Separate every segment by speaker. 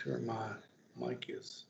Speaker 1: sure my mic is.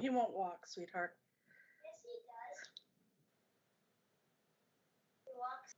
Speaker 2: He won't walk, sweetheart.
Speaker 3: Yes, he does. He walks.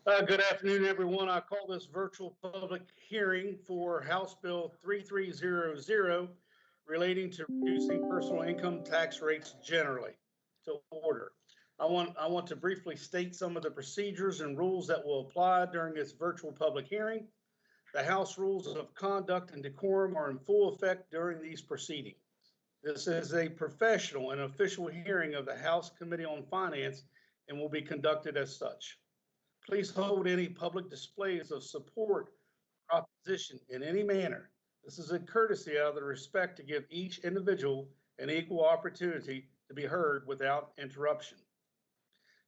Speaker 1: Good afternoon, everyone. I call this virtual public hearing for House Bill 3300 relating to reducing personal income tax rates generally to order. I want to briefly state some of the procedures and rules that will apply during this virtual public hearing. The House rules of conduct and decorum are in full effect during these proceedings. This is a professional and official hearing of the House Committee on Finance and will be conducted as such. Please hold any public displays of support or opposition in any manner. This is a courtesy out of the respect to give each individual an equal opportunity to be heard without interruption.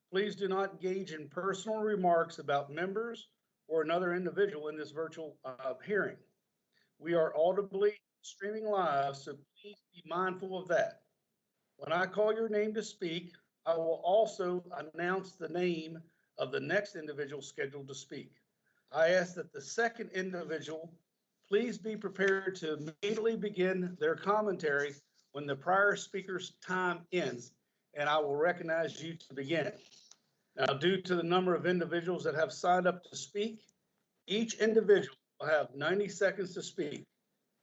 Speaker 1: Please do not engage in personal remarks about members or another individual in this virtual hearing. We are audibly streaming live, so please be mindful of that. When I call your name to speak, I will also announce the name of the next individual scheduled to speak. I ask that the second individual please be prepared to immediately begin their commentary when the prior speaker's time ends, and I will recognize you to begin. Now, due to the number of individuals that have signed up to speak, each individual will have 90 seconds to speak.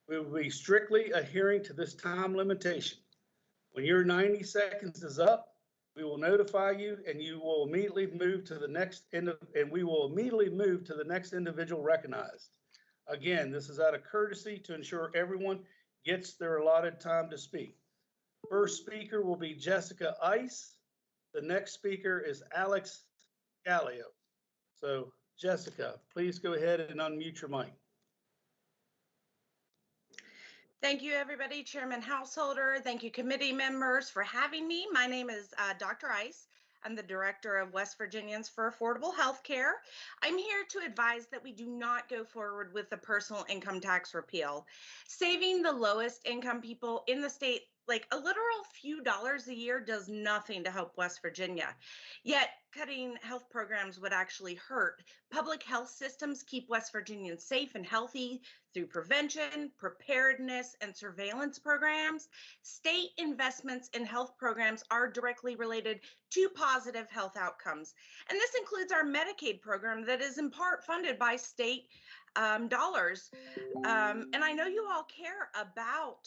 Speaker 1: We will be strictly adhering to this time limitation. When your 90 seconds is up, we will notify you and you will immediately move to the next individual recognized. Again, this is out of courtesy to ensure everyone gets their allotted time to speak. First speaker will be Jessica Ice. The next speaker is Alex Callio. So Jessica, please go ahead and unmute your mic.
Speaker 2: Thank you, everybody. Chairman Householder, thank you, committee members, for having me. My name is Dr. Ice. I'm the director of West Virginians for Affordable Health Care. I'm here to advise that we do not go forward with the personal income tax repeal. Saving the lowest income people in the state like a literal few dollars a year does nothing to help West Virginia. Yet cutting health programs would actually hurt. Public health systems keep West Virginians safe and healthy through prevention, preparedness, and surveillance programs. State investments in health programs are directly related to positive health outcomes. And this includes our Medicaid program that is in part funded by state dollars. And I know you all care about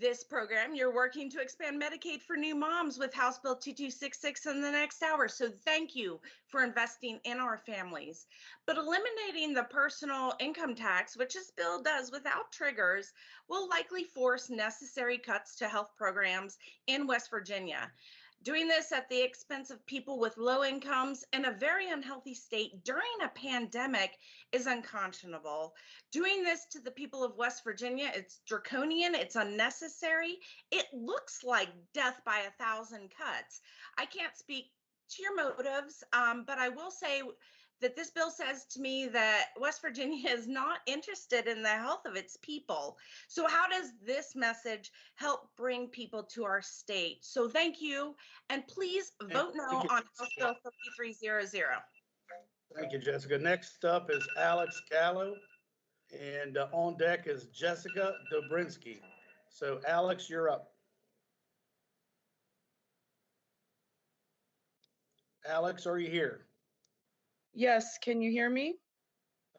Speaker 2: this program. You're working to expand Medicaid for new moms with House Bill 2266 in the next hour. So thank you for investing in our families. But eliminating the personal income tax, which this bill does without triggers, will likely force necessary cuts to health programs in West Virginia. Doing this at the expense of people with low incomes in a very unhealthy state during a pandemic is unconscionable. Doing this to the people of West Virginia, it's draconian, it's unnecessary. It looks like death by 1,000 cuts. I can't speak to your motives, but I will say that this bill says to me that West Virginia is not interested in the health of its people. So how does this message help bring people to our state? So thank you, and please vote no on House Bill 3300.
Speaker 1: Thank you, Jessica. Next up is Alex Callio, and on deck is Jessica Dabrinski. So Alex, you're up. Alex, are you here?
Speaker 4: Yes, can you hear me?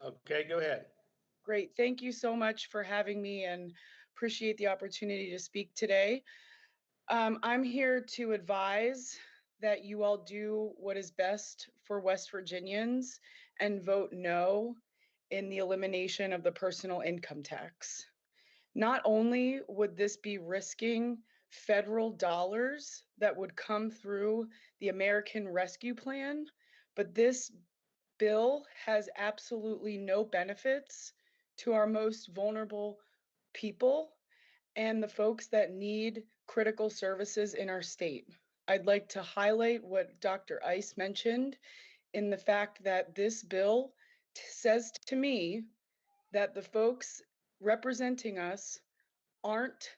Speaker 1: Okay, go ahead.
Speaker 4: Great, thank you so much for having me and appreciate the opportunity to speak today. I'm here to advise that you all do what is best for West Virginians and vote no in the elimination of the personal income tax. Not only would this be risking federal dollars that would come through the American Rescue Plan, but this bill has absolutely no benefits to our most vulnerable people and the folks that need critical services in our state. I'd like to highlight what Dr. Ice mentioned in the fact that this bill says to me that the folks representing us aren't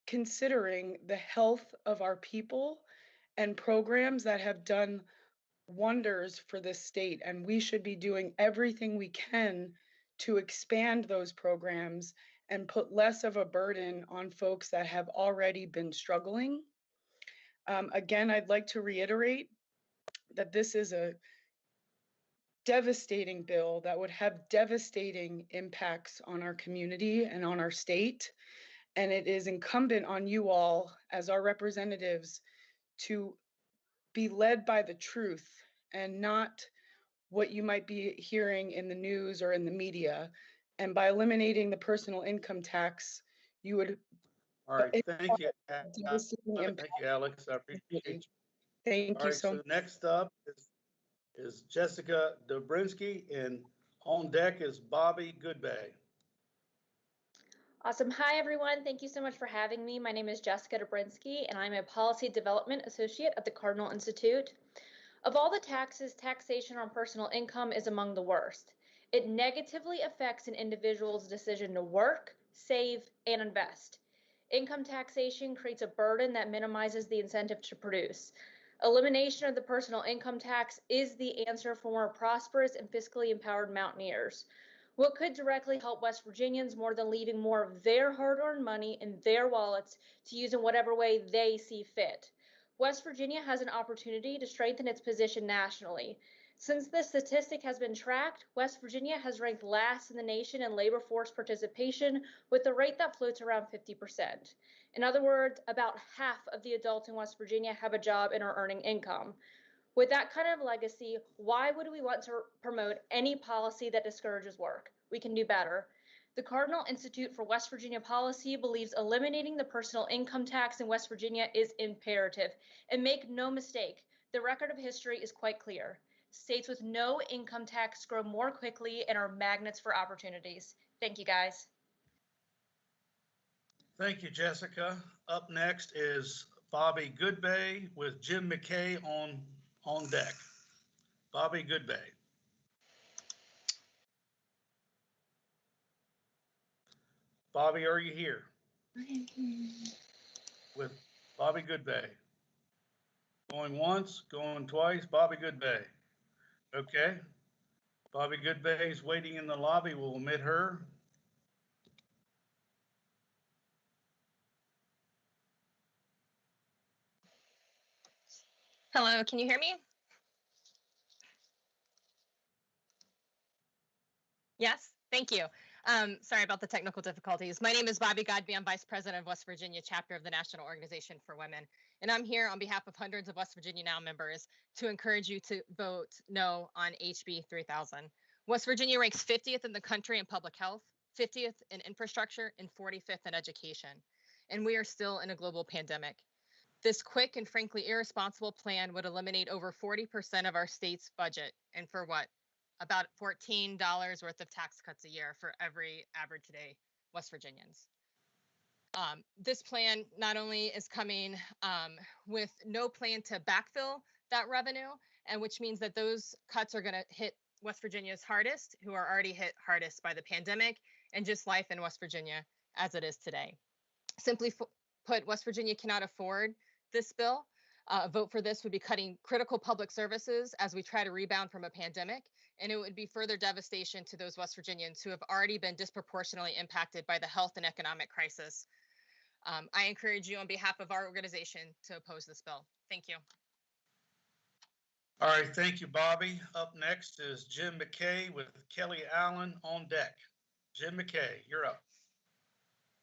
Speaker 4: considering the health of our people and programs that have done wonders for this state, and we should be doing everything we can to expand those programs and put less of a burden on folks that have already been struggling. Again, I'd like to reiterate that this is a devastating bill that would have devastating impacts on our community and on our state. And it is incumbent on you all as our representatives to be led by the truth and not what you might be hearing in the news or in the media. And by eliminating the personal income tax, you would
Speaker 1: All right, thank you.
Speaker 4: devastating
Speaker 1: Thank
Speaker 4: impact.
Speaker 1: you, Alex. I appreciate you.
Speaker 4: Thank
Speaker 1: All
Speaker 4: you
Speaker 1: right,
Speaker 4: so
Speaker 1: so
Speaker 4: much.
Speaker 1: next up is Jessica Dabrinski, and on deck is Bobby Godbey.
Speaker 5: Awesome. Hi, everyone. Thank you so much for having me. My name is Jessica Dabrinski, and I'm a Policy Development Associate at the Cardinal Institute. Of all the taxes, taxation on personal income is among the worst. It negatively affects an individual's decision to work, save, and invest. Income taxation creates a burden that minimizes the incentive to produce. Elimination of the personal income tax is the answer for more prosperous and fiscally empowered mountaineers. What could directly help West Virginians more than leaving more of their hard-earned money in their wallets to use in whatever way they see fit? West Virginia has an opportunity to strengthen its position nationally. Since this statistic has been tracked, West Virginia has ranked last in the nation in labor force participation with a rate that floats around 50%. In other words, about half of the adults in West Virginia have a job and are earning income. With that kind of legacy, why would we want to promote any policy that discourages work? We can do better. The Cardinal Institute for West Virginia Policy believes eliminating the personal income tax in West Virginia is imperative. And make no mistake, the record of history is quite clear. States with no income tax grow more quickly and are magnets for opportunities. Thank you, guys.
Speaker 1: Thank you, Jessica. Up next is Bobby Godbey with Jim McKay on deck. Bobby Godbey. Bobby, are you here? With Bobby Godbey. Going once, going twice, Bobby Godbey. Okay. Bobby Godbey is waiting in the lobby. We'll admit her.
Speaker 6: Hello, can you hear me? Yes, thank you. Sorry about the technical difficulties. My name is Bobby Godbey. I'm Vice President of West Virginia chapter of the National Organization for Women. And I'm here on behalf of hundreds of West Virginia Now members to encourage you to vote no on HB 3000. West Virginia ranks 50th in the country in public health, 50th in infrastructure, and 45th in education. And we are still in a global pandemic. This quick and frankly irresponsible plan would eliminate over 40% of our state's budget. And for what? About $14 worth of tax cuts a year for every average today West Virginians. This plan not only is coming with no plan to backfill that revenue, and which means that those cuts are going to hit West Virginia's hardest, who are already hit hardest by the pandemic and just life in West Virginia as it is today. Simply put, West Virginia cannot afford this bill. A vote for this would be cutting critical public services as we try to rebound from a pandemic, and it would be further devastation to those West Virginians who have already been disproportionately impacted by the health and economic crisis. I encourage you on behalf of our organization to oppose this bill. Thank you.
Speaker 1: All right, thank you, Bobby. Up next is Jim McKay with Kelly Allen on deck. Jim McKay, you're up.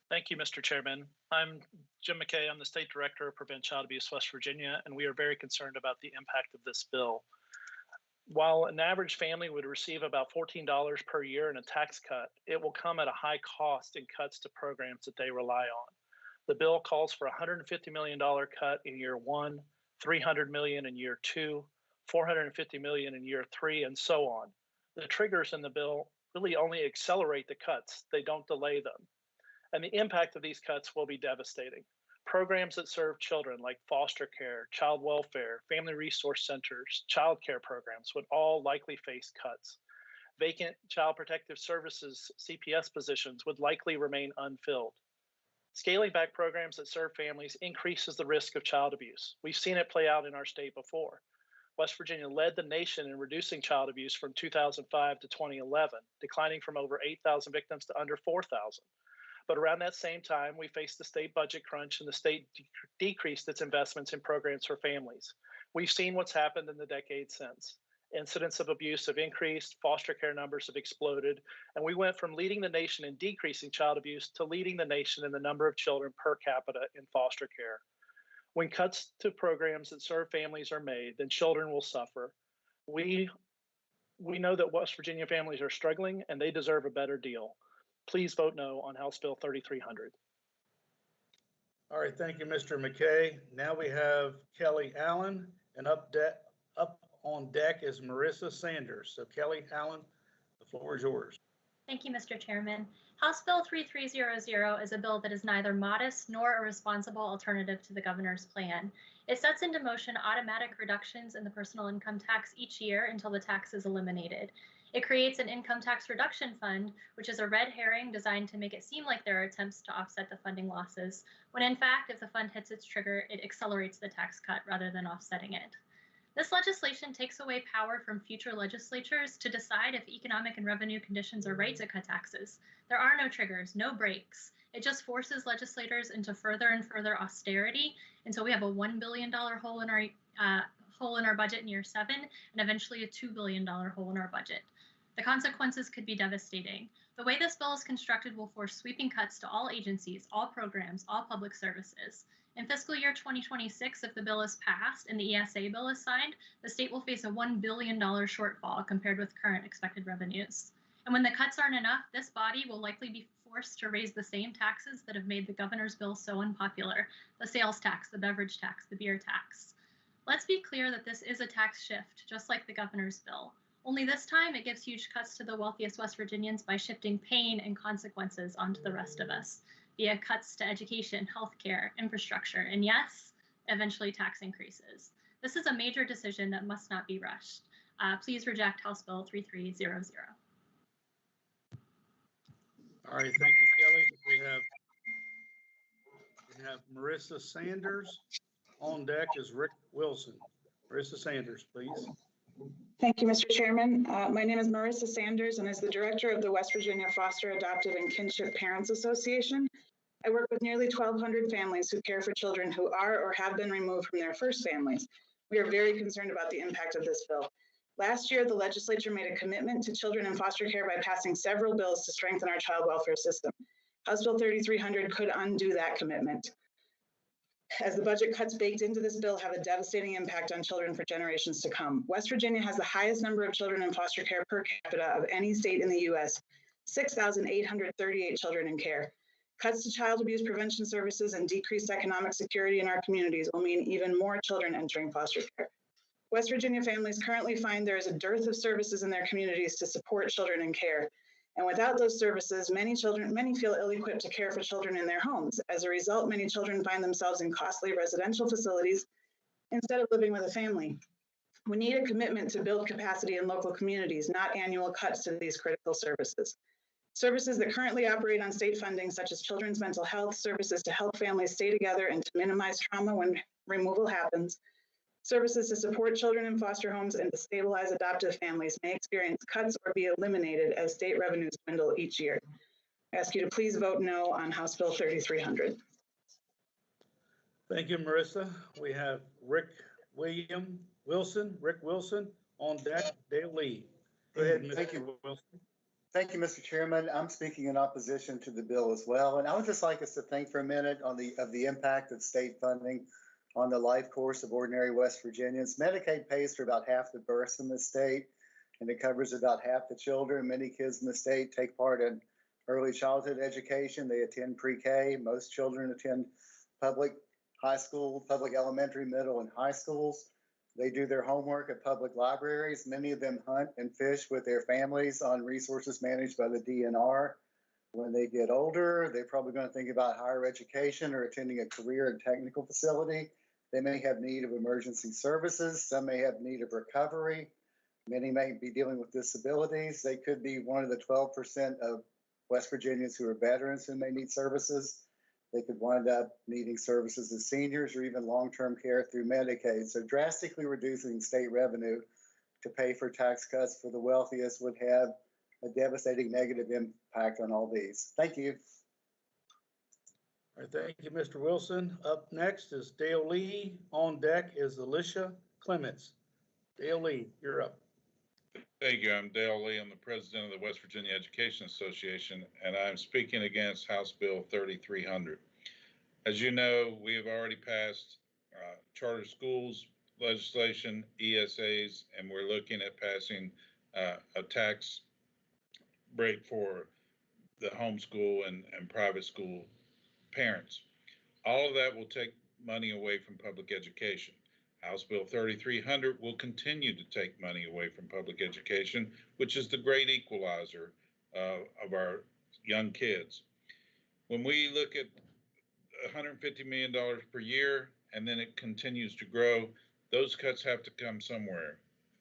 Speaker 7: Thank you, Mr. Chairman. I'm Jim McKay. I'm the State Director of Prevent Child Abuse West Virginia, and we are very concerned about the impact of this bill. While an average family would receive about $14 per year in a tax cut, it will come at a high cost in cuts to programs that they rely on. The bill calls for a $150 million cut in year one, $300 million in year two, $450 million in year three, and so on. The triggers in the bill really only accelerate the cuts. They don't delay them. And the impact of these cuts will be devastating. Programs that serve children like foster care, child welfare, family resource centers, child care programs would all likely face cuts. Vacant child protective services CPS positions would likely remain unfilled. Scaling back programs that serve families increases the risk of child abuse. We've seen it play out in our state before. West Virginia led the nation in reducing child abuse from 2005 to 2011, declining from over 8,000 victims to under 4,000. But around that same time, we faced the state budget crunch and the state decreased its investments in programs for families. We've seen what's happened in the decades since. Incidents of abuse have increased, foster care numbers have exploded, and we went from leading the nation in decreasing child abuse to leading the nation in the number of children per capita in foster care. When cuts to programs that serve families are made, then children will suffer. We know that West Virginia families are struggling and they deserve a better deal. Please vote no on House Bill 3300.
Speaker 1: All right, thank you, Mr. McKay. Now we have Kelly Allen, and up on deck is Marissa Sanders. So Kelly Allen, the floor is yours.
Speaker 8: Thank you, Mr. Chairman. House Bill 3300 is a bill that is neither modest nor a responsible alternative to the governor's plan. It sets into motion automatic reductions in the personal income tax each year until the tax is eliminated. It creates an income tax reduction fund, which is a red herring designed to make it seem like there are attempts to offset the funding losses, when in fact, if the fund hits its trigger, it accelerates the tax cut rather than offsetting it. This legislation takes away power from future legislatures to decide if economic and revenue conditions are right to cut taxes. There are no triggers, no brakes. It just forces legislators into further and further austerity until we have a $1 billion hole in our budget in year 7 and eventually a $2 billion hole in our budget. The consequences could be devastating. The way this bill is constructed will force sweeping cuts to all agencies, all programs, all public services. In fiscal year 2026, if the bill is passed and the ESA bill is signed, the state will face a $1 billion shortfall compared with current expected revenues. And when the cuts aren't enough, this body will likely be forced to raise the same taxes that have made the governor's bill so unpopular: the sales tax, the beverage tax, the beer tax. Let's be clear that this is a tax shift, just like the governor's bill. Only this time, it gives huge cuts to the wealthiest West Virginians by shifting pain and consequences onto the rest of us, via cuts to education, healthcare, infrastructure, and yes, eventually tax increases. This is a major decision that must not be rushed. Please reject House Bill 3300.
Speaker 1: All right, thank you, Kelly. We have Marissa Sanders. On deck is Rick Wilson. Marissa Sanders, please.
Speaker 9: Thank you, Mr. Chairman. My name is Marissa Sanders, and as the director of the West Virginia Foster, Adoptive, and Kinship Parents Association, I work with nearly 1,200 families who care for children who are or have been removed from their first families. We are very concerned about the impact of this bill. Last year, the legislature made a commitment to children in foster care by passing several bills to strengthen our child welfare system. House Bill 3300 could undo that commitment, as the budget cuts baked into this bill have a devastating impact on children for generations to come. West Virginia has the highest number of children in foster care per capita of any state in the U.S., 6,838 children in care. Cuts to child abuse prevention services and decreased economic security in our communities will mean even more children entering foster care. West Virginia families currently find there is a dearth of services in their communities to support children in care. And without those services, many feel ill-equipped to care for children in their homes. As a result, many children find themselves in costly residential facilities instead of living with a family. We need a commitment to build capacity in local communities, not annual cuts to these critical services. Services that currently operate on state funding, such as children's mental health services to help families stay together and to minimize trauma when removal happens, services to support children in foster homes and to stabilize adoptive families, may experience cuts or be eliminated as state revenues dwindle each year. I ask you to please vote no on House Bill 3300.
Speaker 1: Thank you, Marissa. We have Rick Wilson on deck. Dale Lee. Go ahead, Mr. Wilson.
Speaker 10: Thank you, Mr. Chairman. I'm speaking in opposition to the bill as well. And I would just like us to think for a minute on the impact of state funding on the life course of ordinary West Virginians. Medicaid pays for about half the births in the state, and it covers about half the children. Many kids in the state take part in early childhood education. They attend pre-K. Most children attend public high school, public elementary, middle, and high schools. They do their homework at public libraries. Many of them hunt and fish with their families on resources managed by the DNR. When they get older, they're probably going to think about higher education or attending a career and technical facility. They may have need of emergency services. Some may have need of recovery. Many may be dealing with disabilities. They could be one of the 12% of West Virginians who are veterans who may need services. They could wind up needing services as seniors or even long-term care through Medicaid. So drastically reducing state revenue to pay for tax cuts for the wealthiest would have a devastating negative impact on all these. Thank you.
Speaker 1: All right, thank you, Mr. Wilson. Up next is Dale Lee. On deck is Alicia Clements. Dale Lee, you're up.
Speaker 11: Thank you. I'm Dale Lee. I'm the president of the West Virginia Education Association, and I'm speaking against House Bill 3300. As you know, we have already passed charter schools legislation, ESAs, and we're looking at passing a tax break for the homeschool and private school parents. All of that will take money away from public education. House Bill 3300 will continue to take money away from public education, which is the great equalizer of our young kids. When we look at $150 million per year and then it continues to grow, those cuts have to come somewhere.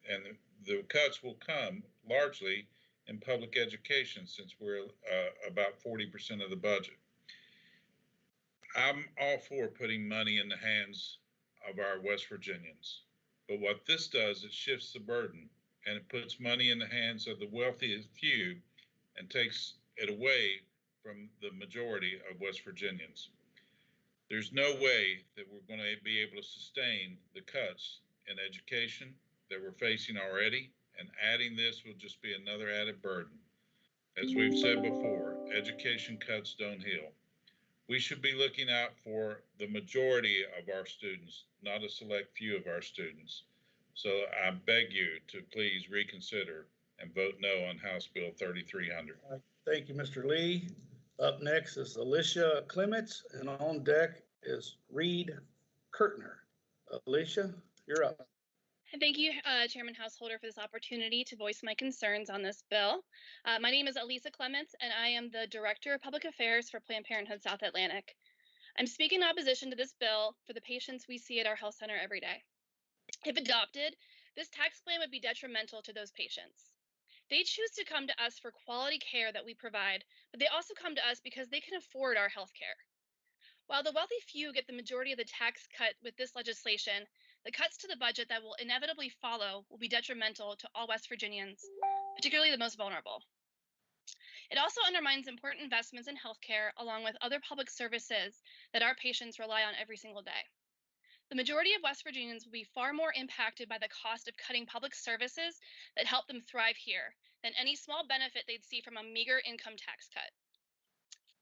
Speaker 11: And the cuts will come largely in public education since we're about 40% of the budget. I'm all for putting money in the hands of our West Virginians. But what this does, it shifts the burden and it puts money in the hands of the wealthiest few and takes it away from the majority of West Virginians. There's no way that we're going to be able to sustain the cuts in education that we're facing already, and adding this will just be another added burden. As we've said before, education cuts don't heal. We should be looking out for the majority of our students, not a select few of our students. So I beg you to please reconsider and vote no on House Bill 3300.
Speaker 1: Thank you, Mr. Lee. Up next is Alicia Clements, and on deck is Reeves Curtner. Alicia, you're up.
Speaker 12: Thank you, Chairman Householder, for this opportunity to voice my concerns on this bill. My name is Alicia Clements, and I am the Director of Public Affairs for Planned Parenthood South Atlantic. I'm speaking in opposition to this bill for the patients we see at our health center every day. If adopted, this tax plan would be detrimental to those patients. They choose to come to us for quality care that we provide, but they also come to us because they can afford our health care. While the wealthy few get the majority of the tax cut with this legislation, the cuts to the budget that will inevitably follow will be detrimental to all West Virginians, particularly the most vulnerable. It also undermines important investments in healthcare along with other public services that our patients rely on every single day. The majority of West Virginians will be far more impacted by the cost of cutting public services that help them thrive here than any small benefit they'd see from a meager income tax cut.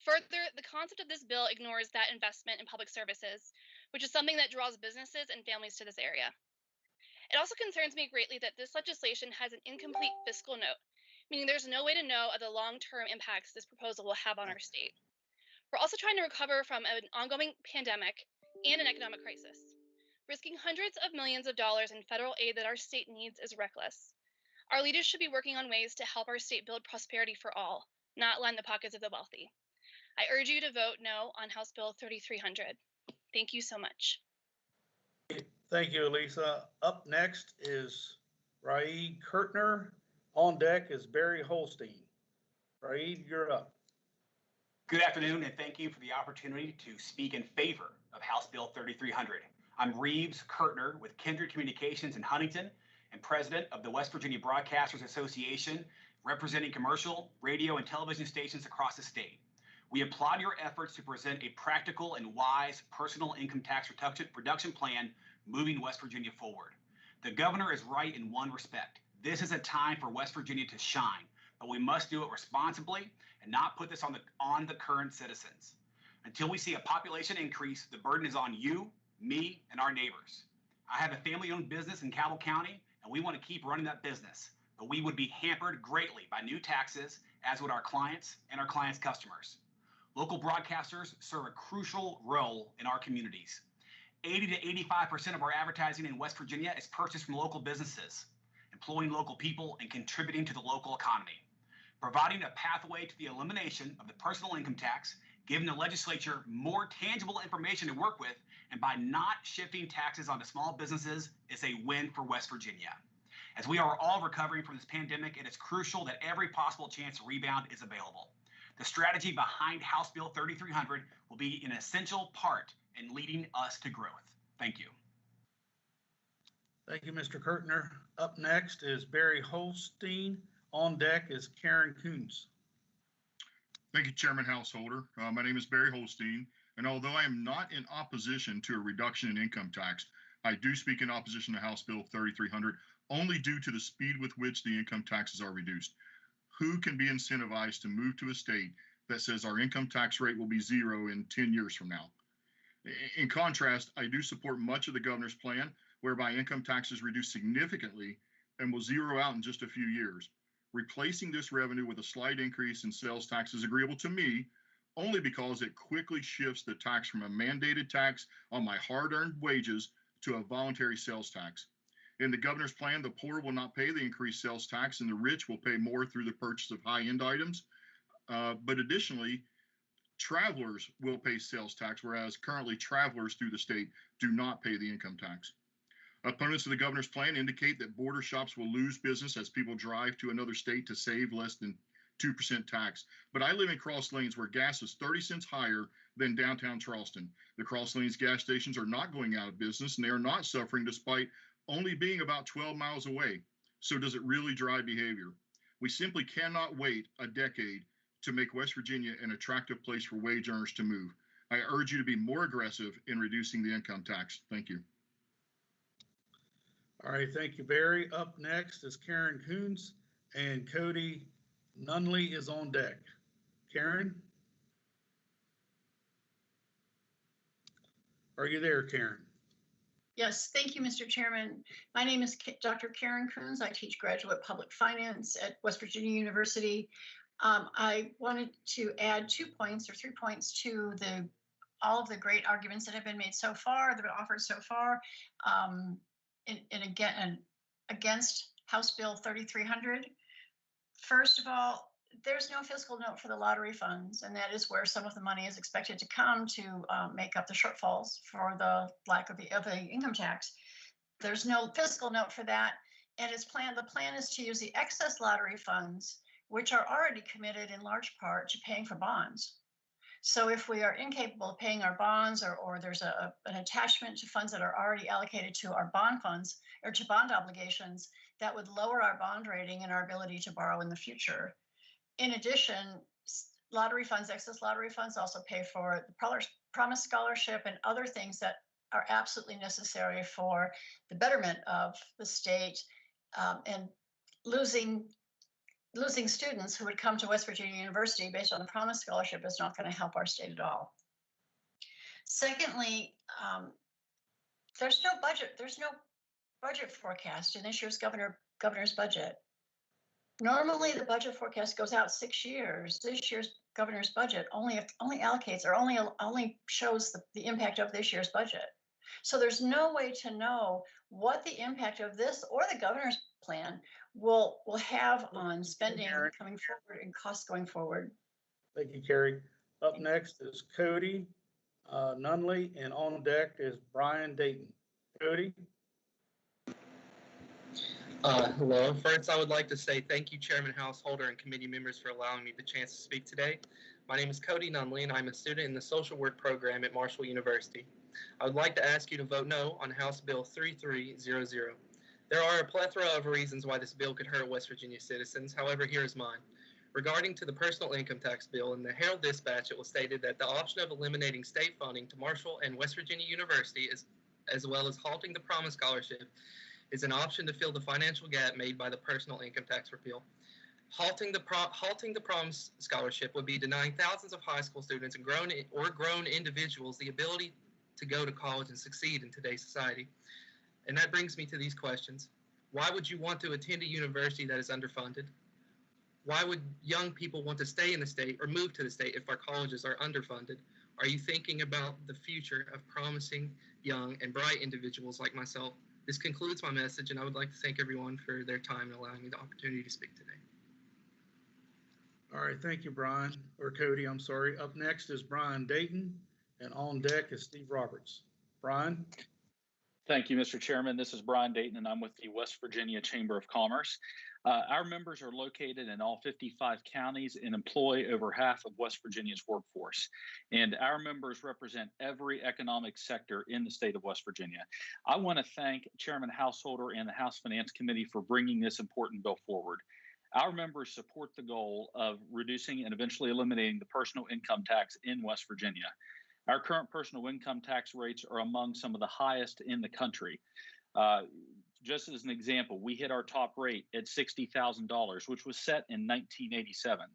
Speaker 12: Further, the concept of this bill ignores that investment in public services, which is something that draws businesses and families to this area. It also concerns me greatly that this legislation has an incomplete fiscal note, meaning there's no way to know of the long-term impacts this proposal will have on our state. We're also trying to recover from an ongoing pandemic and an economic crisis. Risking hundreds of millions of dollars in federal aid that our state needs is reckless. Our leaders should be working on ways to help our state build prosperity for all, not line the pockets of the wealthy. I urge you to vote no on House Bill 3300. Thank you so much.
Speaker 1: Thank you, Elisa. Up next is Reeves Curtner. On deck is Barry Holstein. Reeves, you're up.
Speaker 13: Good afternoon, and thank you for the opportunity to speak in favor of House Bill 3300. I'm Reeves Curtner with Kindred Communications in Huntington and president of the West Virginia Broadcasters Association, representing commercial, radio, and television stations across the state. We applaud your efforts to present a practical and wise personal income tax reduction plan moving West Virginia forward. The governor is right in one respect. This is a time for West Virginia to shine, but we must do it responsibly and not put this on the current citizens. Until we see a population increase, the burden is on you, me, and our neighbors. I have a family-owned business in Cabell County, and we want to keep running that business, but we would be hampered greatly by new taxes, as would our clients and our clients' customers. Local broadcasters serve a crucial role in our communities. 80 to 85% of our advertising in West Virginia is purchased from local businesses, employing local people and contributing to the local economy. Providing a pathway to the elimination of the personal income tax, giving the legislature more tangible information to work with, and by not shifting taxes onto small businesses is a win for West Virginia. As we are all recovering from this pandemic, it is crucial that every possible chance to rebound is available. The strategy behind House Bill 3300 will be an essential part in leading us to growth. Thank you.
Speaker 1: Thank you, Mr. Curtner. Up next is Barry Holstein. On deck is Karen Coons.
Speaker 14: Thank you, Chairman Householder. My name is Barry Holstein, and although I am not in opposition to a reduction in income tax, I do speak in opposition to House Bill 3300 only due to the speed with which the income taxes are reduced. Who can be incentivized to move to a state that says our income tax rate will be zero in 10 years from now? In contrast, I do support much of the governor's plan, whereby income taxes reduce significantly and will zero out in just a few years. Replacing this revenue with a slight increase in sales tax is agreeable to me, only because it quickly shifts the tax from a mandated tax on my hard-earned wages to a voluntary sales tax. In the governor's plan, the poor will not pay the increased sales tax and the rich will pay more through the purchase of high-end items. But additionally, travelers will pay sales tax, whereas currently travelers through the state do not pay the income tax. Opponents of the governor's plan indicate that border shops will lose business as people drive to another state to save less than 2% tax. But I live in Cross Lanes where gas is 30 cents higher than downtown Charleston. The Cross Lanes gas stations are not going out of business and they are not suffering despite only being about 12 miles away. So does it really drive behavior? We simply cannot wait a decade to make West Virginia an attractive place for wage earners to move. I urge you to be more aggressive in reducing the income tax. Thank you.
Speaker 1: All right, thank you, Barry. Up next is Karen Coons, and Cody Nunley is on deck. Karen? Are you there, Karen?
Speaker 15: Yes, thank you, Mr. Chairman. My name is Dr. Karen Coons. I teach graduate public finance at West Virginia University. I wanted to add 2 points or 3 points to all of the great arguments that have been made so far, that have been offered so far, against House Bill 3300. First of all, there's no fiscal note for the lottery funds, and that is where some of the money is expected to come to make up the shortfalls for the lack of the income tax. There's no fiscal note for that, and the plan is to use the excess lottery funds, which are already committed in large part to paying for bonds. So if we are incapable of paying our bonds, or there's an attachment to funds that are already allocated to our bond funds or to bond obligations, that would lower our bond rating and our ability to borrow in the future. In addition, lottery funds, excess lottery funds also pay for the Promise Scholarship and other things that are absolutely necessary for the betterment of the state, and losing students who would come to West Virginia University based on the Promise Scholarship is not going to help our state at all. Secondly, there's no budget forecast in this year's governor's budget. Normally, the budget forecast goes out 6 years. This year's governor's budget only allocates or only shows the impact of this year's budget. So there's no way to know what the impact of this or the governor's plan will have on spending coming forward and costs going forward.
Speaker 1: Thank you, Carrie. Up next is Cody Nunley, and on deck is Brian Dayton. Cody?
Speaker 16: Hello. First, I would like to say thank you, Chairman Householder and committee members, for allowing me the chance to speak today. My name is Cody Nunley, and I'm a student in the social work program at Marshall University. I would like to ask you to vote no on House Bill 3300. There are a plethora of reasons why this bill could hurt West Virginia citizens. However, here is mine. Regarding to the personal income tax bill, in the Herald-Dispatch, it was stated that the option of eliminating state funding to Marshall and West Virginia University, as well as halting the Promise Scholarship, is an option to fill the financial gap made by the personal income tax repeal. Halting the Promise Scholarship would be denying thousands of high school students and grown individuals the ability to go to college and succeed in today's society. And that brings me to these questions. Why would you want to attend a university that is underfunded? Why would young people want to stay in the state or move to the state if our colleges are underfunded? Are you thinking about the future of promising young and bright individuals like myself? This concludes my message, and I would like to thank everyone for their time and allowing me the opportunity to speak today.
Speaker 1: All right, thank you, Brian, or Cody, I'm sorry. Up next is Brian Dayton, and on deck is Steve Roberts. Brian?
Speaker 17: Thank you, Mr. Chairman. This is Brian Dayton, and I'm with the West Virginia Chamber of Commerce. Our members are located in all 55 counties and employ over half of West Virginia's workforce. And our members represent every economic sector in the state of West Virginia. I want to thank Chairman Householder and the House Finance Committee for bringing this important bill forward. Our members support the goal of reducing and eventually eliminating the personal income tax in West Virginia. Our current personal income tax rates are among some of the highest in the country. Just as an example, we hit our top rate at $60,000, which was set in 1987.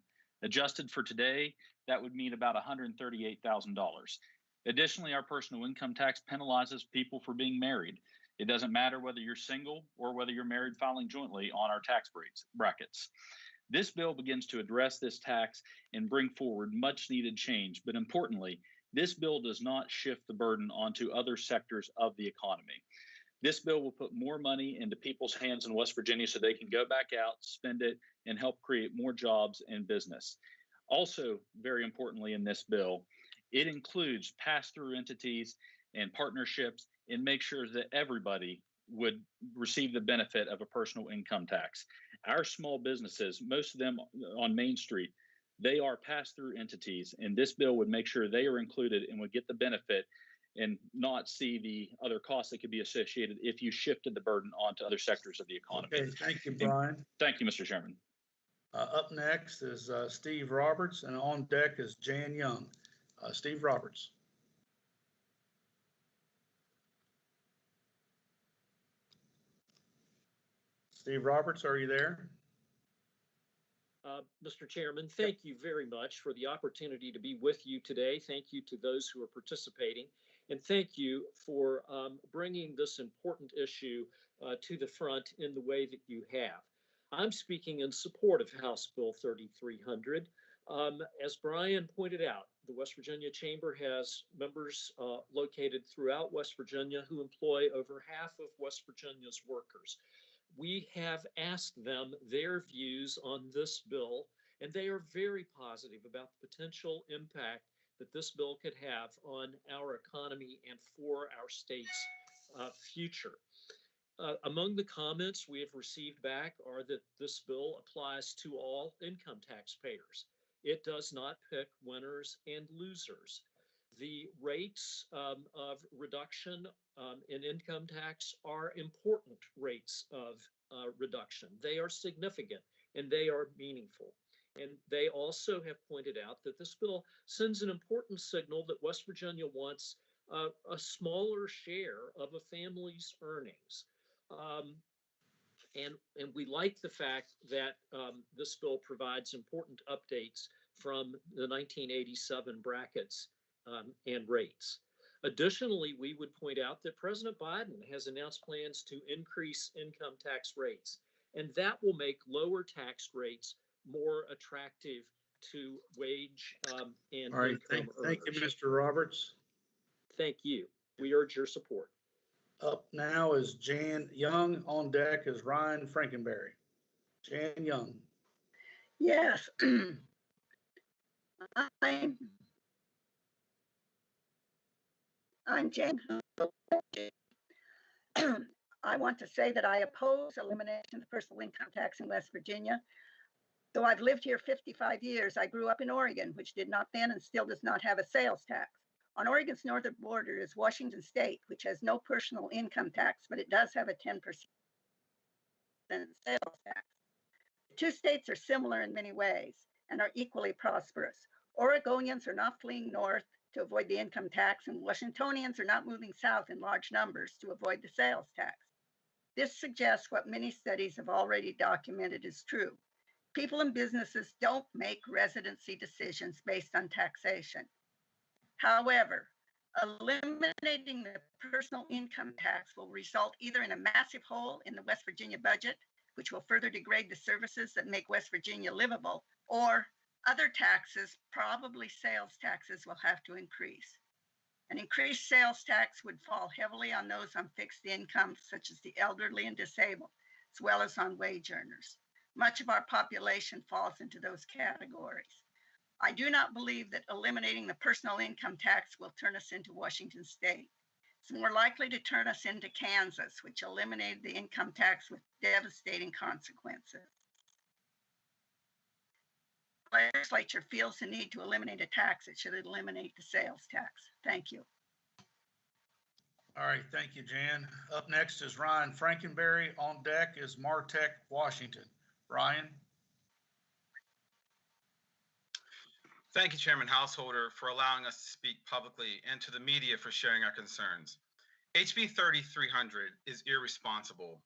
Speaker 17: Adjusted for today, that would mean about $138,000. Additionally, our personal income tax penalizes people for being married. It doesn't matter whether you're single or whether you're married filing jointly on our tax brackets. This bill begins to address this tax and bring forward much needed change. But importantly, this bill does not shift the burden onto other sectors of the economy. This bill will put more money into people's hands in West Virginia so they can go back out, spend it, and help create more jobs and business. Also, very importantly in this bill, it includes pass-through entities and partnerships and make sure that everybody would receive the benefit of a personal income tax. Our small businesses, most of them on Main Street, they are pass-through entities, and this bill would make sure they are included and would get the benefit and not see the other costs that could be associated if you shifted the burden onto other sectors of the economy.
Speaker 1: Okay, thank you, Brian.
Speaker 17: Thank you, Mr. Chairman.
Speaker 1: Up next is Steve Roberts, and on deck is Jan Young. Steve Roberts. Steve Roberts, are you there?
Speaker 18: Mr. Chairman, thank you very much for the opportunity to be with you today. Thank you to those who are participating, and thank you for bringing this important issue to the front in the way that you have. I'm speaking in support of House Bill 3300. As Brian pointed out, the West Virginia Chamber has members located throughout West Virginia who employ over half of West Virginia's workers. We have asked them their views on this bill, and they are very positive about the potential impact that this bill could have on our economy and for our state's future. Among the comments we have received back are that this bill applies to all income taxpayers. It does not pick winners and losers. The rates of reduction in income tax are important rates of reduction. They are significant and they are meaningful. And they also have pointed out that this bill sends an important signal that West Virginia wants a smaller share of a family's earnings. And we like the fact that this bill provides important updates from the 1987 brackets and rates. Additionally, we would point out that President Biden has announced plans to increase income tax rates, and that will make lower tax rates more attractive to wage and
Speaker 1: All right,
Speaker 18: income
Speaker 1: thank you,
Speaker 18: earners.
Speaker 1: Mr. Roberts.
Speaker 18: Thank you. We urge your support.
Speaker 1: Up now is Jan Young. On deck is Ryan Frankenberry. Jan Young.
Speaker 19: Yes. I'm Jan. I want to say that I oppose elimination of the personal income tax in West Virginia. Though I've lived here 55 years, I grew up in Oregon, which did not then and still does not have a sales tax. On Oregon's northern border is Washington State, which has no personal income tax, but it does have a 10% sales tax. The two states are similar in many ways and are equally prosperous. Oregonians are not fleeing north to avoid the income tax, and Washingtonians are not moving south in large numbers to avoid the sales tax. This suggests what many studies have already documented is true. People and businesses don't make residency decisions based on taxation. However, eliminating the personal income tax will result either in a massive hole in the West Virginia budget, which will further degrade the services that make West Virginia livable, or other taxes, probably sales taxes, will have to increase. An increased sales tax would fall heavily on those on fixed incomes, such as the elderly and disabled, as well as on wage earners. Much of our population falls into those categories. I do not believe that eliminating the personal income tax will turn us into Washington State. It's more likely to turn us into Kansas, which eliminated the income tax with devastating consequences. The legislature feels the need to eliminate a tax, it should eliminate the sales tax. Thank you.
Speaker 1: All right, thank you, Jan. Up next is Ryan Frankenberry. On deck is Martech Washington. Ryan.
Speaker 20: Thank you, Chairman Householder, for allowing us to speak publicly and to the media for sharing our concerns. HB 3300 is irresponsible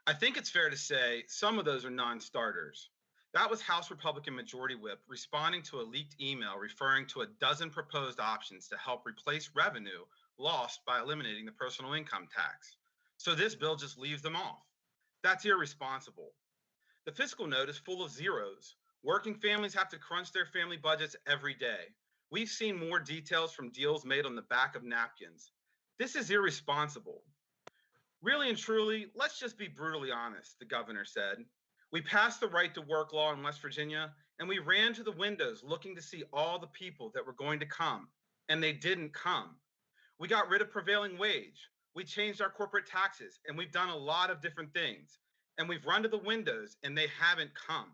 Speaker 20: I think it's fair to say some of those are non-starters. That was House Republican Majority Whip responding to a leaked email referring to a dozen proposed options to help replace revenue lost by eliminating the personal income tax. So this bill just leaves them off. That's irresponsible. The fiscal note is full of zeros. Working families have to crunch their family budgets every day. We've seen more details from deals made on the back of napkins. This is irresponsible. Really and truly, let's just be brutally honest, the governor said. We passed the right to work law in West Virginia, and we ran to the windows looking to see all the people that were going to come, and they didn't come. We got rid of prevailing wage. We changed our corporate taxes, and we've done a lot of different things. And we've run to the windows, and they haven't come.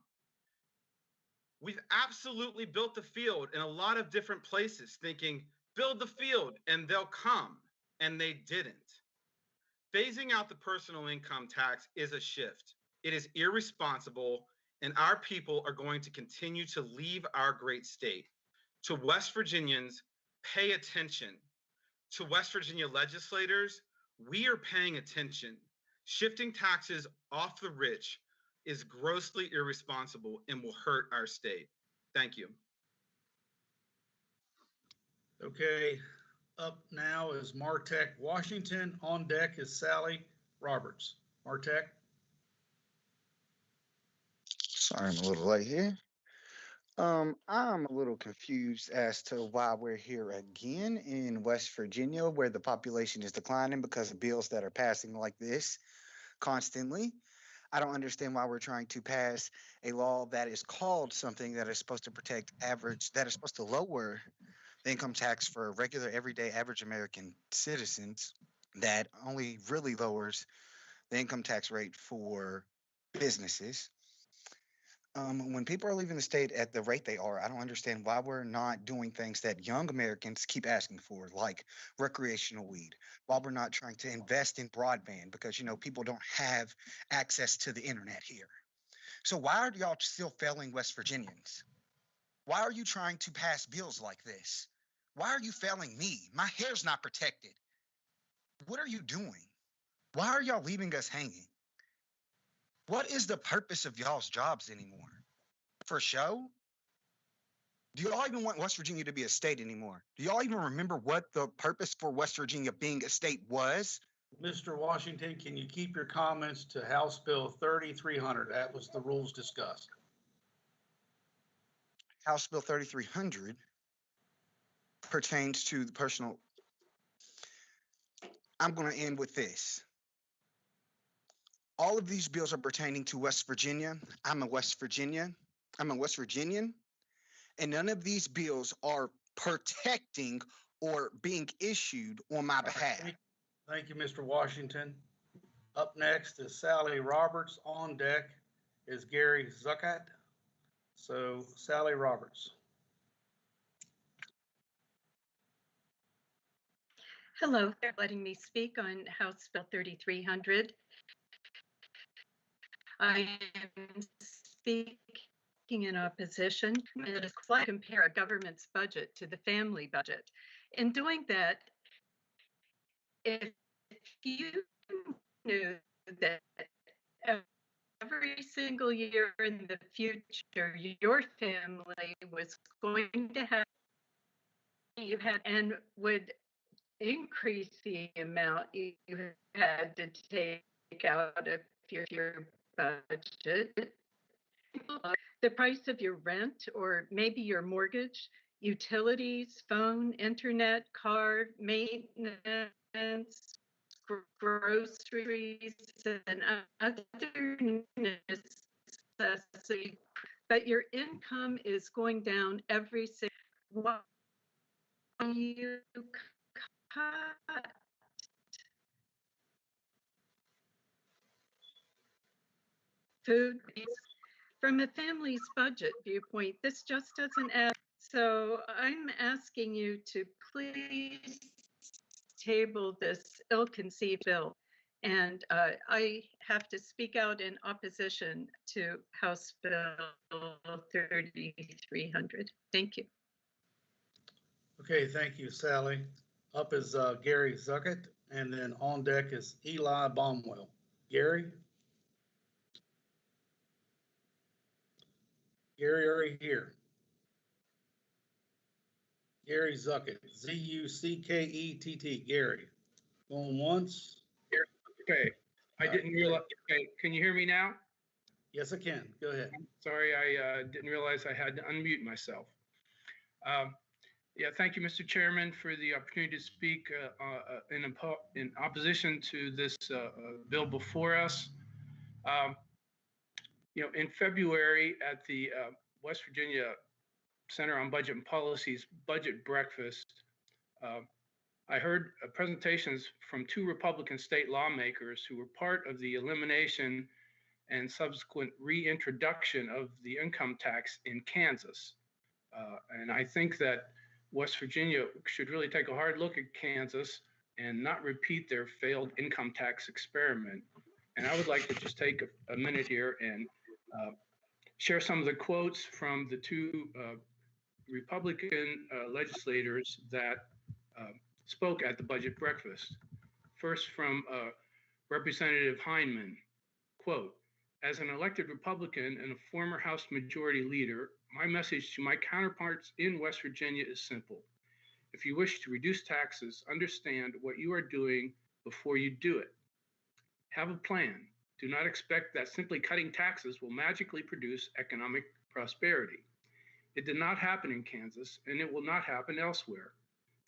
Speaker 20: We've absolutely built the field in a lot of different places, thinking, build the field, and they'll come, and they didn't. Phasing out the personal income tax is a shift. It is irresponsible, and our people are going to continue to leave our great state. To West Virginians, pay attention. To West Virginia legislators, we are paying attention. Shifting taxes off the rich is grossly irresponsible and will hurt our state. Thank you.
Speaker 1: Okay, up now is Martech Washington. On deck is Sally Roberts. Martech.
Speaker 21: Sorry, I'm a little late here. I'm a little confused as to why we're here again in West Virginia, where the population is declining because of bills that are passing like this constantly. I don't understand why we're trying to pass a law that is called something that is supposed to protect average, that is supposed to lower the income tax for regular, everyday, average American citizens, that only really lowers the income tax rate for businesses. When people are leaving the state at the rate they are, I don't understand why we're not doing things that young Americans keep asking for, like recreational weed, while we're not trying to invest in broadband because, you know, people don't have access to the internet here. So why are y'all still failing West Virginians? Why are you trying to pass bills like this? Why are you failing me? My hair's not protected. What are you doing? Why are y'all leaving us hanging? What is the purpose of y'all's jobs anymore? For show? Do y'all even want West Virginia to be a state anymore? Do y'all even remember what the purpose for West Virginia being a state was?
Speaker 1: Mr. Washington, can you keep your comments to House Bill 3300? That was the rules discussed.
Speaker 21: House Bill 3300 pertains to the personal. I'm going to end with this. All of these bills are pertaining to West Virginia. I'm a West Virginian, and none of these bills are protecting or being issued on my behalf.
Speaker 1: Thank you, Mr. Washington. Up next is Sally Roberts. On deck is Gary Zuckert. So Sally Roberts.
Speaker 22: Hello, for letting me speak on House Bill 3300. I am speaking in opposition. It is quite to compare a government's budget to the family budget. In doing that, if you knew that every single year in the future, your family was going to have, you had, and would increase the amount you had to take out of your budget, the price of your rent or maybe your mortgage, utilities, phone, internet, car, maintenance, groceries, and other necessities, but your income is going down every single. Why you cut food from a family's budget viewpoint? This just doesn't add. So I'm asking you to please table this ill-conceived bill. And I have to speak out in opposition to House Bill 3300. Thank you.
Speaker 1: Okay, thank you, Sally. Up is Gary Zuckert, and then on deck is Eli Bomwell. Gary? Gary, are you here? Gary Zuckett, Zuckett, Gary. Going once?
Speaker 2: Okay, I didn't realize, okay, can you hear me now?
Speaker 1: Yes, I can. Go ahead.
Speaker 2: Sorry, I didn't realize I had to unmute myself. Yeah, thank you, Mr. Chairman, for the opportunity to speak in opposition to this bill before us. In February at the West Virginia Center on Budget and Policy's budget breakfast, I heard presentations from 2 Republican state lawmakers who were part of the elimination and subsequent reintroduction of the income tax in Kansas. And I think that West Virginia should really take a hard look at Kansas and not repeat their failed income tax experiment. And I would like to just take a minute here and share some of the quotes from the 2 Republican legislators that spoke at the budget breakfast. First from Representative Heineman, quote, "As an elected Republican and a former House Majority Leader, my message to my counterparts in West Virginia is simple. If you wish to reduce taxes, understand what you are doing before you do it. Have a plan. Do not expect that simply cutting taxes will magically produce economic prosperity. It did not happen in Kansas, and it will not happen elsewhere.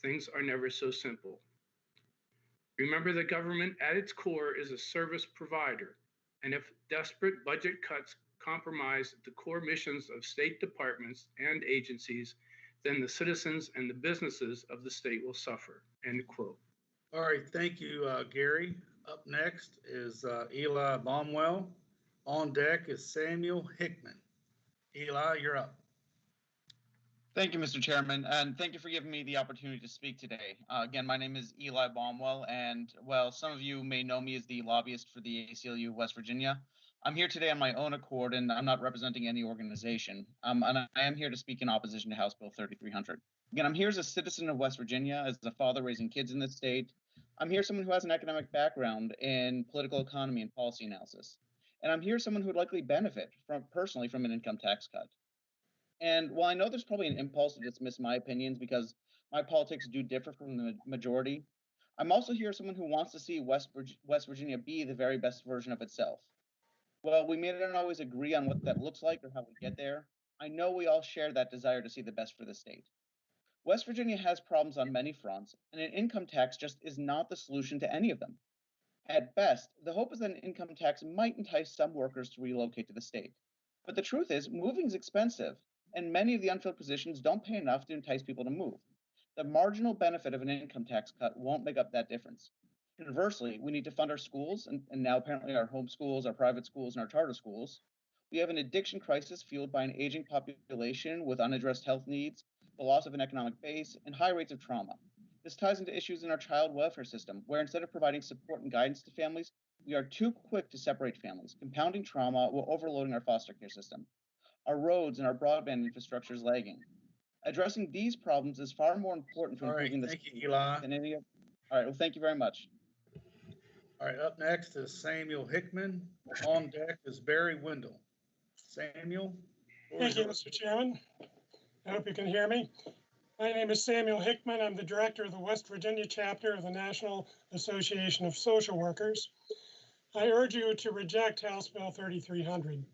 Speaker 2: Things are never so simple. Remember that government at its core is a service provider, and if desperate budget cuts compromise the core missions of state departments and agencies, then the citizens and the businesses of the state will suffer," end quote.
Speaker 1: All right, thank you, Gary. Up next is Eli Bomwell. On deck is Samuel Hickman. Eli, you're up.
Speaker 3: Thank you, Mr. Chairman, and thank you for giving me the opportunity to speak today. Again, my name is Eli Bomwell, and well, some of you may know me as the lobbyist for the ACLU of West Virginia. I'm here today on my own accord, and I'm not representing any organization. And I am here to speak in opposition to House Bill 3300. Again, I'm here as a citizen of West Virginia, as a father raising kids in the state. I'm here as someone who has an economic background in political economy and policy analysis. And I'm here as someone who would likely benefit personally from an income tax cut. And while I know there's probably an impulse to dismiss my opinions because my politics do differ from the majority, I'm also here as someone who wants to see West Virginia be the very best version of itself. Well, we may not always agree on what that looks like or how we get there. I know we all share that desire to see the best for the state. West Virginia has problems on many fronts, and an income tax just is not the solution to any of them. At best, the hope is that an income tax might entice some workers to relocate to the state. But the truth is, moving is expensive, and many of the unfilled positions don't pay enough to entice people to move. The marginal benefit of an income tax cut won't make up that difference. Conversely, we need to fund our schools, and now apparently our home schools, our private schools, and our charter schools. We have an addiction crisis fueled by an aging population with unaddressed health needs, the loss of an economic base, and high rates of trauma. This ties into issues in our child welfare system, where instead of providing support and guidance to families, we are too quick to separate families, compounding trauma while overloading our foster care system. Our roads and our broadband infrastructure is lagging. Addressing these problems is far more important to improving the
Speaker 1: thank you, Eli.
Speaker 3: than any of. All right, well, thank you very much.
Speaker 1: All right, up next is Samuel Hickman. On deck is Barry Wendell. Samuel?
Speaker 23: Thank you, Mr. Chairman. I hope you can hear me. My name is Samuel Hickman. I'm the director of the West Virginia chapter of the National Association of Social Workers. I urge you to reject House Bill 3300.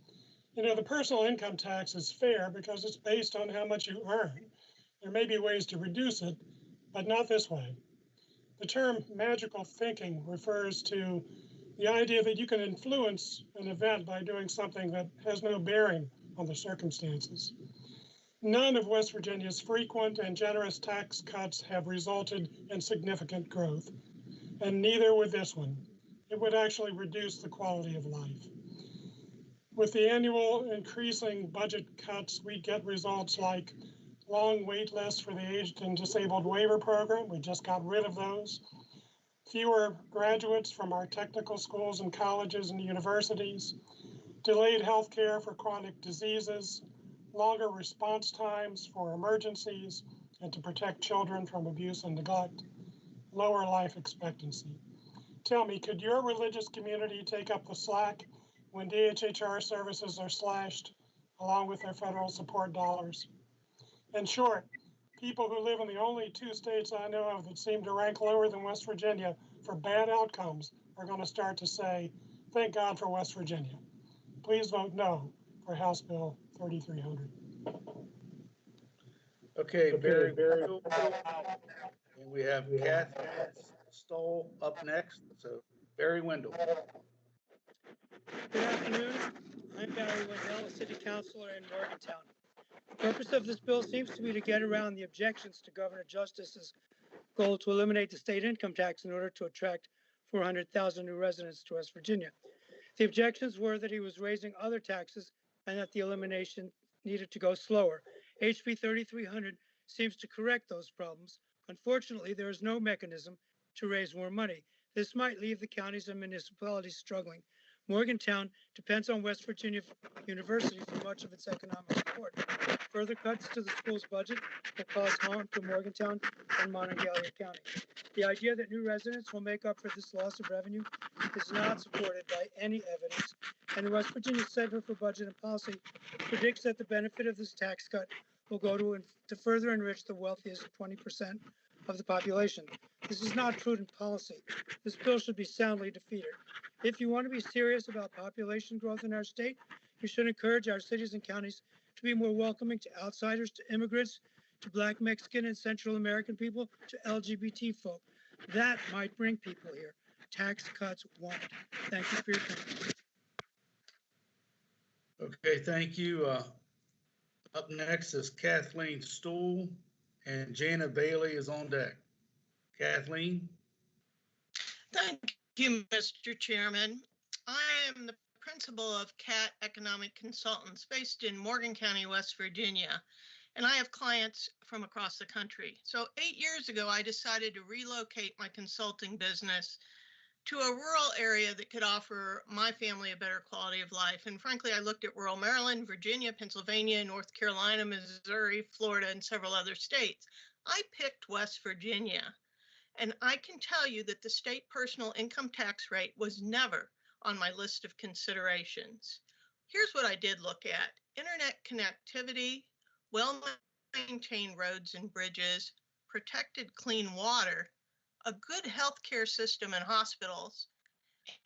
Speaker 23: You know, the personal income tax is fair because it's based on how much you earn. There may be ways to reduce it, but not this way. The term magical thinking refers to the idea that you can influence an event by doing something that has no bearing on the circumstances. None of West Virginia's frequent and generous tax cuts have resulted in significant growth, and neither would this one. It would actually reduce the quality of life. With the annual increasing budget cuts, we get results like long wait lists for the aged and disabled waiver program. We just got rid of those. Fewer graduates from our technical schools and colleges and universities. Delayed health care for chronic diseases. Longer response times for emergencies and to protect children from abuse and neglect. Lower life expectancy. Tell me, could your religious community take up the slack when DHHR services are slashed, along with their federal support dollars. In short, people who live in the only two states I know of that seem to rank lower than West Virginia for bad outcomes are going to start to say, thank God for West Virginia. Please vote no for House Bill 3300.
Speaker 1: Okay, Barry Wendell, and we have Kathleen Stool up next. So Barry Wendell.
Speaker 4: Good afternoon. I'm Barry Wendell, a city councilor in Morgantown. The purpose of this bill seems to be to get around the objections to Governor Justice's goal to eliminate the state income tax in order to attract 400,000 new residents to West Virginia. The objections were that he was raising other taxes and that the elimination needed to go slower. HB 3300 seems to correct those problems. Unfortunately, there is no mechanism to raise more money. This might leave the counties and municipalities struggling. Morgantown depends on West Virginia University for much of its economic support. Further cuts to the school's budget will cause harm to Morgantown and Monongalia County. The idea that new residents will make up for this loss of revenue is not supported by any evidence, and the West Virginia Center for Budget and Policy predicts that the benefit of this tax cut will go to further enrich the wealthiest 20% of the population. This is not prudent policy. This bill should be soundly defeated. If you want to be serious about population growth in our state, you should encourage our cities and counties to be more welcoming to outsiders, to immigrants, to Black, Mexican, and Central American people, to LGBT folk. That might bring people here. Tax cuts won't. Thank you for your time.
Speaker 1: Okay, thank you. Up next is Kathleen Stool, and Jana Bailey is on deck. Kathleen?
Speaker 5: Thank you, Mr. Chairman. I am the principal of CAT Economic Consultants based in Morgan County, West Virginia, and I have clients from across the country. So 8 years ago, I decided to relocate my consulting business to a rural area that could offer my family a better quality of life. And frankly, I looked at rural Maryland, Virginia, Pennsylvania, North Carolina, Missouri, Florida, and several other states. I picked West Virginia. And I can tell you that the state personal income tax rate was never on my list of considerations. Here's what I did look at: internet connectivity, well-maintained roads and bridges, protected clean water, a good healthcare system and hospitals,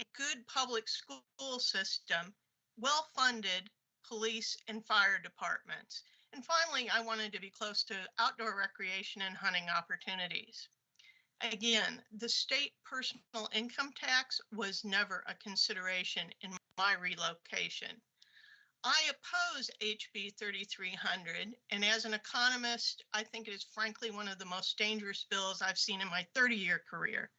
Speaker 5: a good public school system, well-funded police and fire departments. And finally, I wanted to be close to outdoor recreation and hunting opportunities. Again, the state personal income tax was never a consideration in my relocation. I oppose HB 3300, and as an economist, I think it is frankly one of the most dangerous bills I've seen in my 30-year career.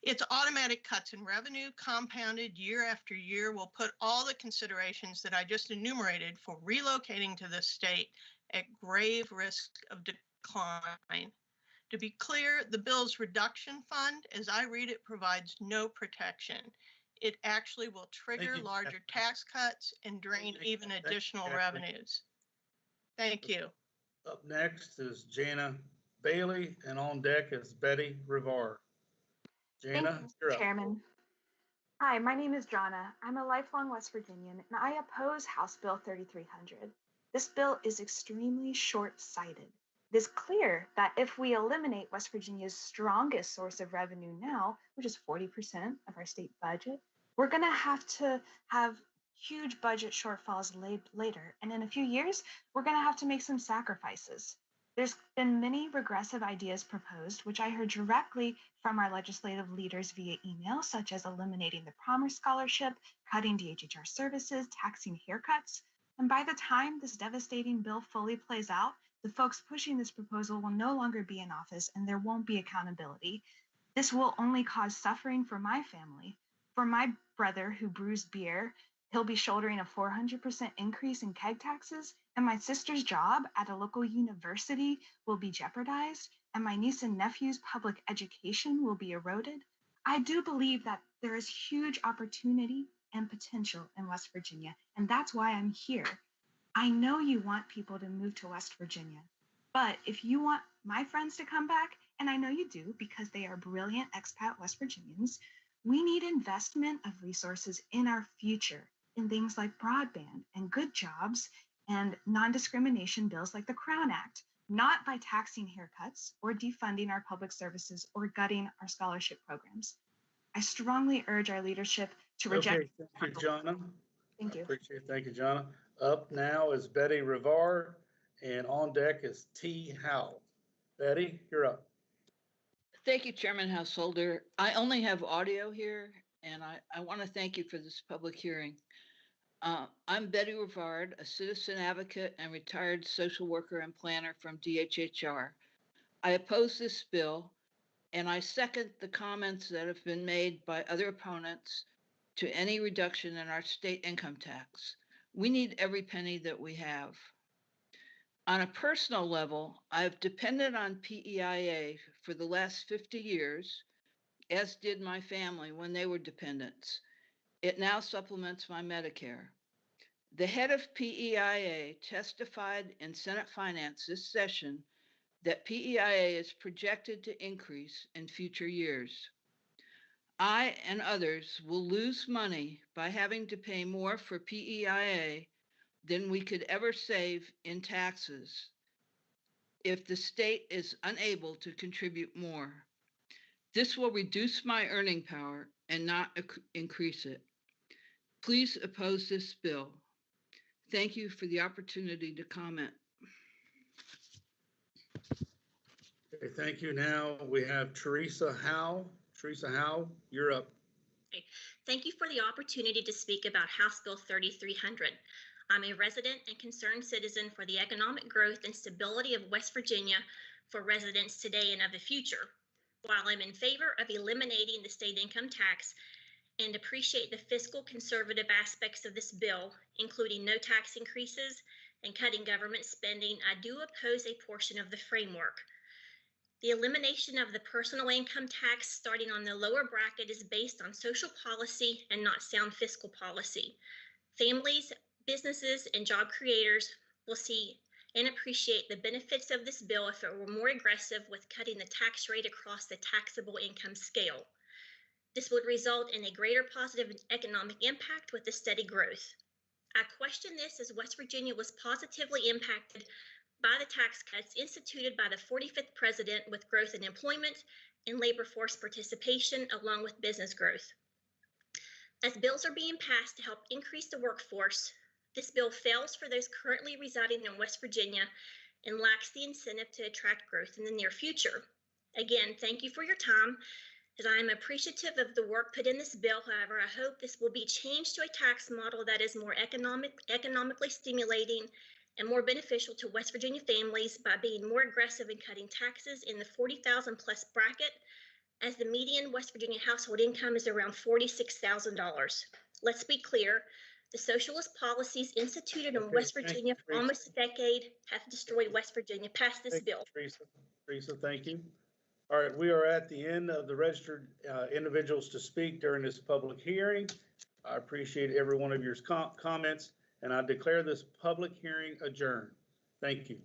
Speaker 5: Its automatic cuts in revenue, compounded year after year, will put all the considerations that I just enumerated for relocating to the state at grave risk of decline. To be clear, the bill's reduction fund, as I read it, provides no protection. It actually will trigger larger tax cuts and drain even additional revenues. Thank you.
Speaker 1: Up next is Jana Bailey, and on deck is Betty Rivard. Jana, you're up.
Speaker 6: Chairman. Hi, my name is Jana. I'm a lifelong West Virginian, and I oppose House Bill 3300. This bill is extremely short-sighted. It is clear that if we eliminate West Virginia's strongest source of revenue now, which is 40% of our state budget, we're going to have huge budget shortfalls later. And in a few years, we're going to have to make some sacrifices. There's been many regressive ideas proposed, which I heard directly from our legislative leaders via email, such as eliminating the Promise Scholarship, cutting DHHR services, taxing haircuts. And by the time this devastating bill fully plays out, the folks pushing this proposal will no longer be in office and there won't be accountability. This will only cause suffering for my family. For my brother who brews beer, he'll be shouldering a 400% increase in keg taxes, and my sister's job at a local university will be jeopardized, and my niece and nephew's public education will be eroded. I do believe that there is huge opportunity and potential in West Virginia, and that's why I'm here. I know you want people to move to West Virginia, but if you want my friends to come back, and I know you do because they are brilliant expat West Virginians, we need investment of resources in our future in things like broadband and good jobs and non-discrimination bills like the Crown Act, not by taxing haircuts or defunding our public services or gutting our scholarship programs. I strongly urge our leadership to reject.
Speaker 1: Okay, thank you, Jana.
Speaker 6: Thank you.
Speaker 1: Appreciate it. Thank you, Jana. Up now is Betty Rivard, and on deck is T. Howe. Betty, you're up.
Speaker 7: Thank you, Chairman Householder. I only have audio here, and I want to thank you for this public hearing. I'm Betty Rivard, a citizen advocate and retired social worker and planner from DHHR. I oppose this bill, and I second the comments that have been made by other opponents to any reduction in our state income tax. We need every penny that we have. On a personal level, I've depended on PEIA for the last 50 years, as did my family when they were dependents. It now supplements my Medicare. The head of PEIA testified in Senate Finance this session that PEIA is projected to increase in future years. I and others will lose money by having to pay more for PEIA than we could ever save in taxes if the state is unable to contribute more. This will reduce my earning power and not increase it. Please oppose this bill. Thank you for the opportunity to comment.
Speaker 1: Okay, thank you. Now we have Teresa Howe. Teresa Howe, you're up.
Speaker 8: Thank you for the opportunity to speak about House Bill 3300. I'm a resident and concerned citizen for the economic growth and stability of West Virginia for residents today and of the future. While I'm in favor of eliminating the state income tax and appreciate the fiscal conservative aspects of this bill, including no tax increases and cutting government spending, I do oppose a portion of the framework. The elimination of the personal income tax starting on the lower bracket is based on social policy and not sound fiscal policy. Families, businesses, and job creators will see and appreciate the benefits of this bill if it were more aggressive with cutting the tax rate across the taxable income scale. This would result in a greater positive economic impact with the steady growth. I question this as West Virginia was positively impacted by the tax cuts instituted by the 45th president with growth in employment and labor force participation along with business growth. As bills are being passed to help increase the workforce, this bill fails for those currently residing in West Virginia and lacks the incentive to attract growth in the near future. Again, thank you for your time, as I am appreciative of the work put in this bill. However, I hope this will be changed to a tax model that is more economically stimulating and more beneficial to West Virginia families by being more aggressive in cutting taxes in the $40,000 plus bracket, as the median West Virginia household income is around $46,000. Let's be clear. The socialist policies instituted in West Virginia for almost a decade have destroyed West Virginia. Pass this bill.
Speaker 1: Teresa, thank you. All right, we are at the end of the registered individuals to speak during this public hearing. I appreciate every one of your comments, and I declare this public hearing adjourned. Thank you.